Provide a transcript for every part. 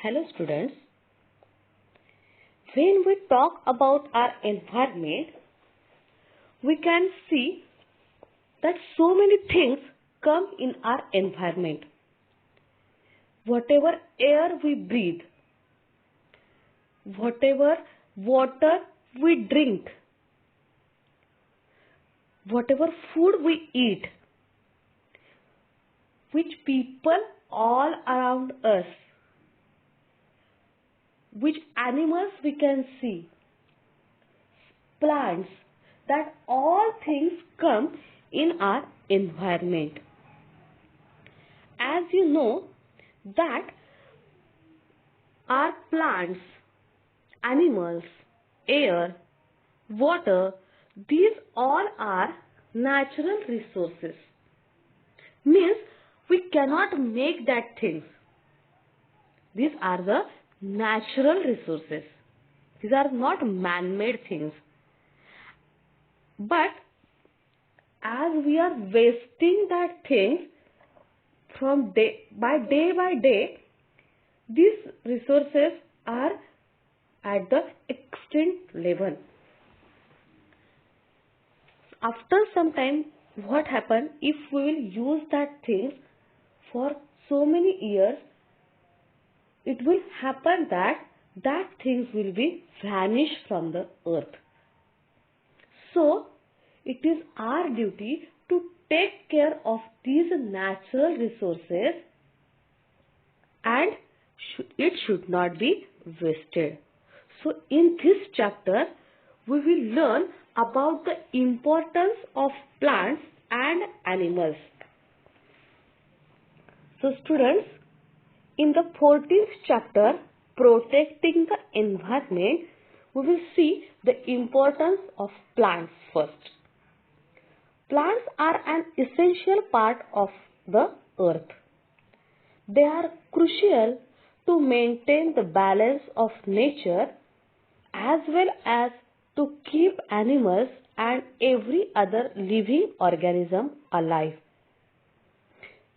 Hello students, when we talk about our environment, we can see that so many things come in our environment. Whatever air we breathe, whatever water we drink, whatever food we eat, which people all around us, which animals we can see, plants, that all things come in our environment. As you know that our plants, animals, air, water, these all are natural resources. Means we cannot make that things. These are the natural resources. These are not man-made things. But as we are wasting that thing from day by day, these resources are at the extinct level. After some time, what happens if we will use that thing for so many years? It will happen that things will be vanished from the earth. So, it is our duty to take care of these natural resources and it should not be wasted. So, in this chapter, we will learn about the importance of plants and animals. So, students, in the 14th chapter, Protecting the Environment, we will see the importance of plants first. Plants are an essential part of the earth. They are crucial to maintain the balance of nature as well as to keep animals and every other living organism alive.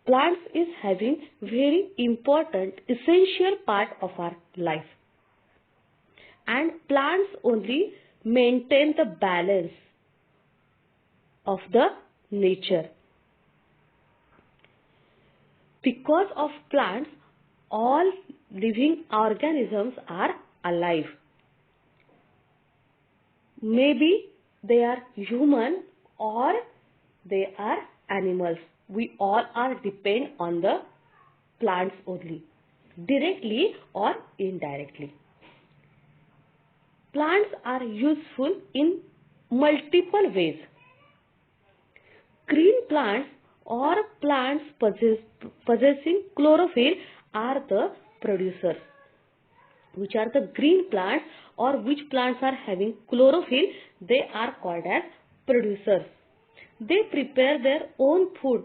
Plants is having very important, essential part of our life. And plants only maintain the balance of the nature. Because of plants, all living organisms are alive. Maybe they are human or they are animals. We all are depend on the plants only, directly or indirectly. Plants are useful in multiple ways. Green plants or plants possessing chlorophyll are the producers. Which are the green plants or which plants are having chlorophyll, they are called as producers. They prepare their own food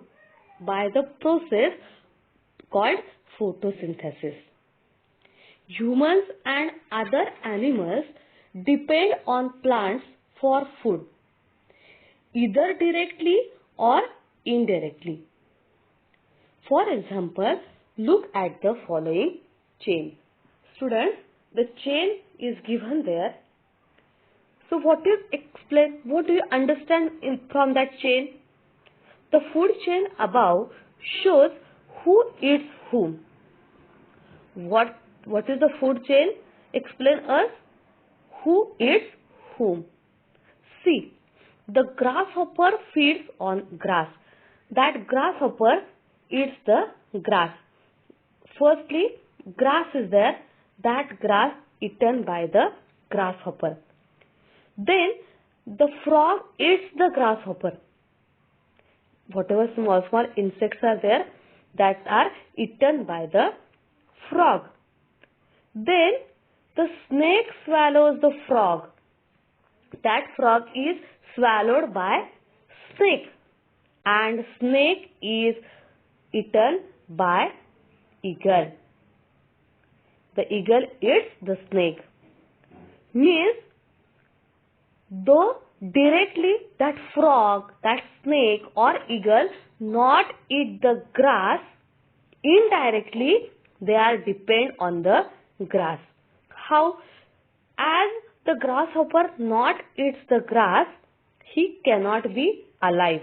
by the process called photosynthesis. Humans and other animals depend on plants for food, either directly or indirectly. For example, look at the following chain. Students, the chain is given there. So what do you understand from that chain? The food chain above shows who eats whom. What is the food chain? Explain us. Who eats whom? See, the grasshopper feeds on grass. That grasshopper eats the grass. Firstly, grass is there. That grass eaten by the grasshopper. Then the frog eats the grasshopper. Whatever small insects are there, that are eaten by the frog. Then the snake swallows the frog. That frog is swallowed by snake. And snake is eaten by eagle. The eagle eats the snake. Means, though directly that frog, that snake or eagle not eat the grass, indirectly They are depend on the grass. How? As the grasshopper not eats the grass, he cannot be alive.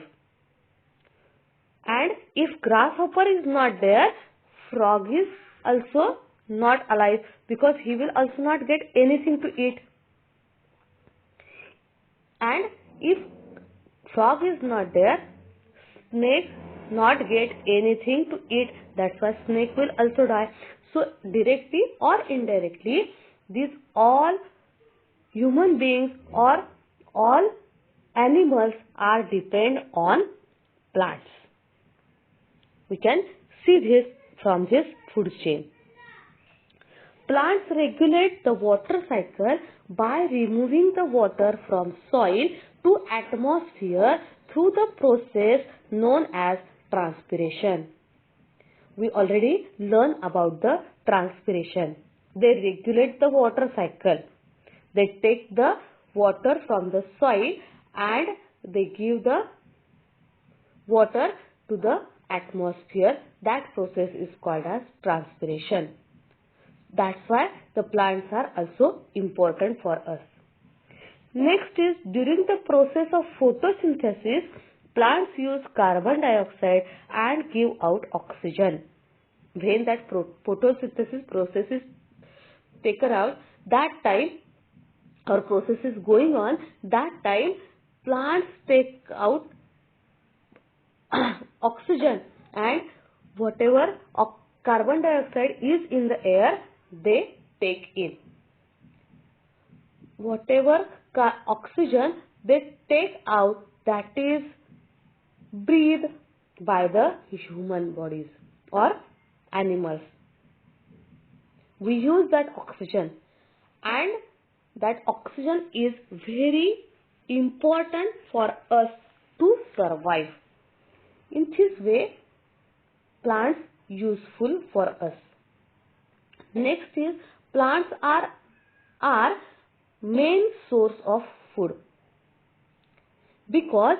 And if grasshopper is not there, frog is also not alive, because he will also not get anything to eat. And if frog is not there, snake not get anything to eat. That's why snake will also die. So directly or indirectly, these all human beings or all animals are depend on plants. We can see this from this food chain. Plants regulate the water cycle by removing the water from soil to atmosphere through the process known as transpiration. We already learned about the transpiration. They regulate the water cycle. They take the water from the soil and they give the water to the atmosphere. That process is called as transpiration. That's why the plants are also important for us. Next is, during the process of photosynthesis, plants use carbon dioxide and give out oxygen. When that photosynthesis process is taken out, that time, or process is going on, that time plants take out oxygen, and whatever carbon dioxide is in the air, they take in. Whatever oxygen they take out, that is breathed by the human bodies or animals. We use that oxygen, and that oxygen is very important for us to survive. In this way, plants useful for us. Next is, plants are main source of food, because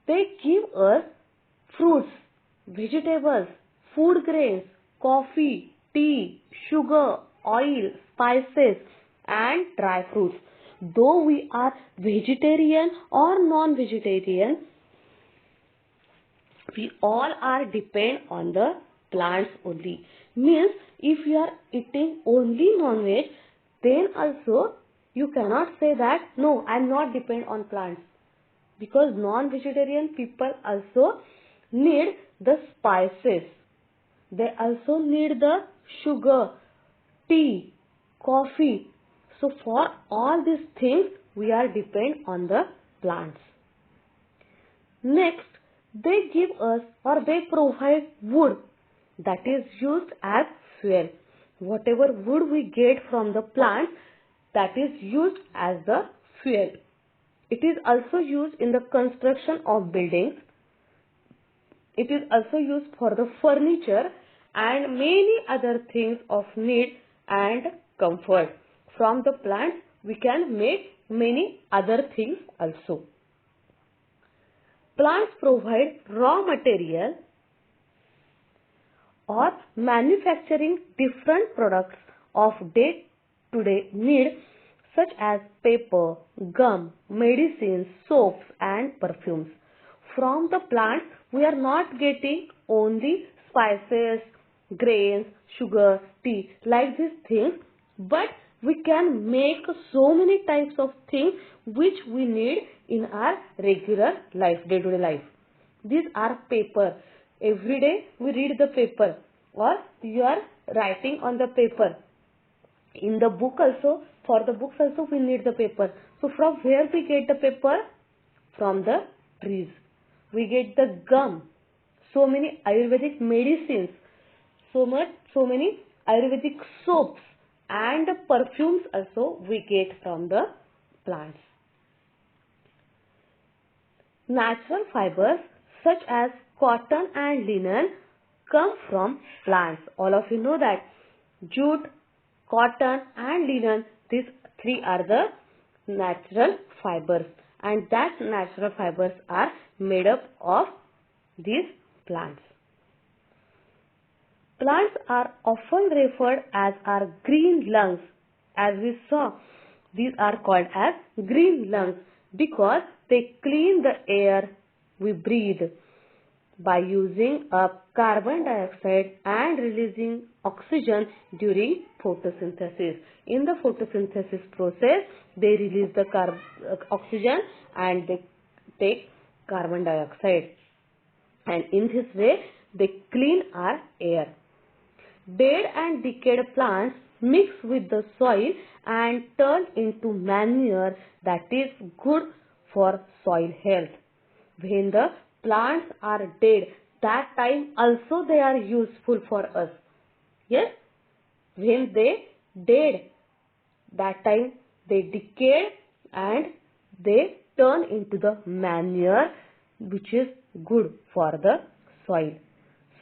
they give us fruits, vegetables, food grains, coffee, tea, sugar, oil, spices and dry fruits. Though we are vegetarian or non-vegetarian, we all are depend on the plants only. Means if you are eating only non-veg, then also you cannot say that no, I am not depend on plants, because non-vegetarian people also need the spices. They also need the sugar, tea, coffee. So for all these things, we are depend on the plants. Next, they give us or they provide wood that is used as fuel. Whatever wood we get from the plant, that is used as the fuel. It is also used in the construction of buildings. It is also used for the furniture and many other things of need and comfort. From the plants, we can make many other things also. Plants provide raw material or manufacturing different products of day-to-day need, such as paper, gum, medicines, soaps and perfumes. From the plants, we are not getting only spices, grains, sugar, tea, like these things, but we can make so many types of things which we need in our regular life, day-to-day life. These are paper. Every day we read the paper, or you are writing on the paper. In the book also, for the books also we need the paper. So from where we get the paper? From the trees. We get the gum, so many Ayurvedic medicines, so many Ayurvedic soaps and perfumes also we get from the plants. Natural fibers such as cotton and linen come from plants. All of you know that jute, cotton and linen, these three are the natural fibers, and that natural fibers are made up of these plants. Plants are often referred as our green lungs. As we saw, these are called as green lungs because they clean the air we breathe by using up carbon dioxide and releasing oxygen during photosynthesis. In the photosynthesis process, they release the oxygen and they take carbon dioxide. And in this way, they clean our air. Dead and decayed plants mix with the soil and turn into manure that is good for soil health. When the plants are dead, that time also they are useful for us. Yes? When they dead, that time they decay and they turn into the manure which is good for the soil.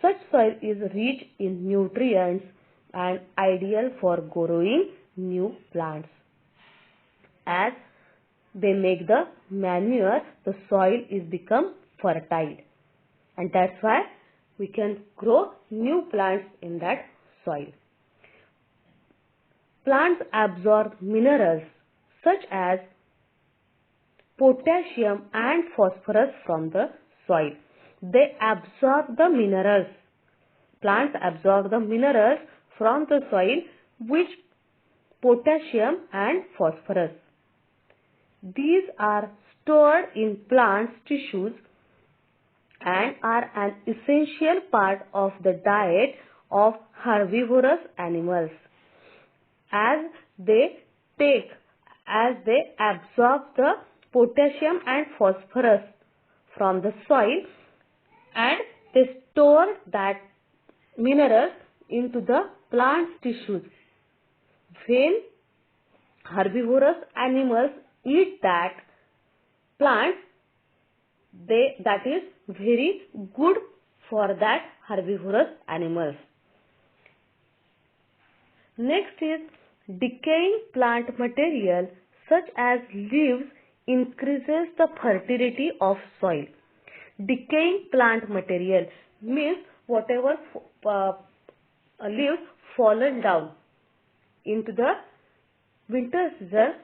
Such soil is rich in nutrients and ideal for growing new plants. As they make the manure, the soil is become fertile, and that's why we can grow new plants in that soil. Plants absorb minerals such as potassium and phosphorus from the soil. They absorb the minerals. Plants absorb the minerals from the soil, which potassium and phosphorus. These are stored in plants' tissues and are an essential part of the diet of herbivorous animals. As they absorb the potassium and phosphorus from the soil and they store that minerals into the plant's tissues. When herbivorous animals eat that plant, that is very good for that herbivorous animals. Next is decaying plant material such as leaves increases the fertility of soil. Decaying plant material means whatever leaves fallen down into the winter season,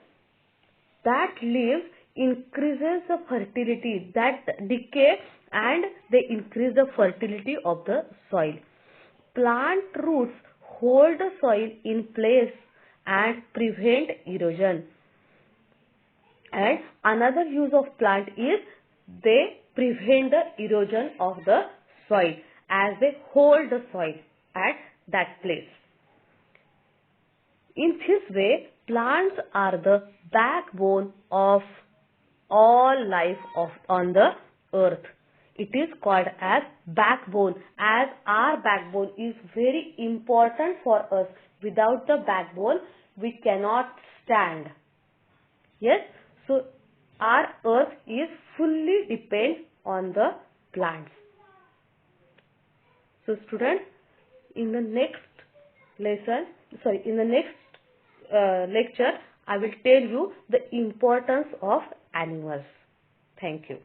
that leaves increases the fertility, that decay, and they increase the fertility of the soil. Plant roots hold the soil in place and prevent erosion. And another use of plant is they prevent the erosion of the soil as they hold the soil at that place. In this way, plants are the backbone of all life on the earth. It is called as backbone, as our backbone is very important for us. Without the backbone, we cannot stand. Yes, so our earth is fully depend on the plants. So students, in the next lecture, I will tell you the importance of animals. Thank you.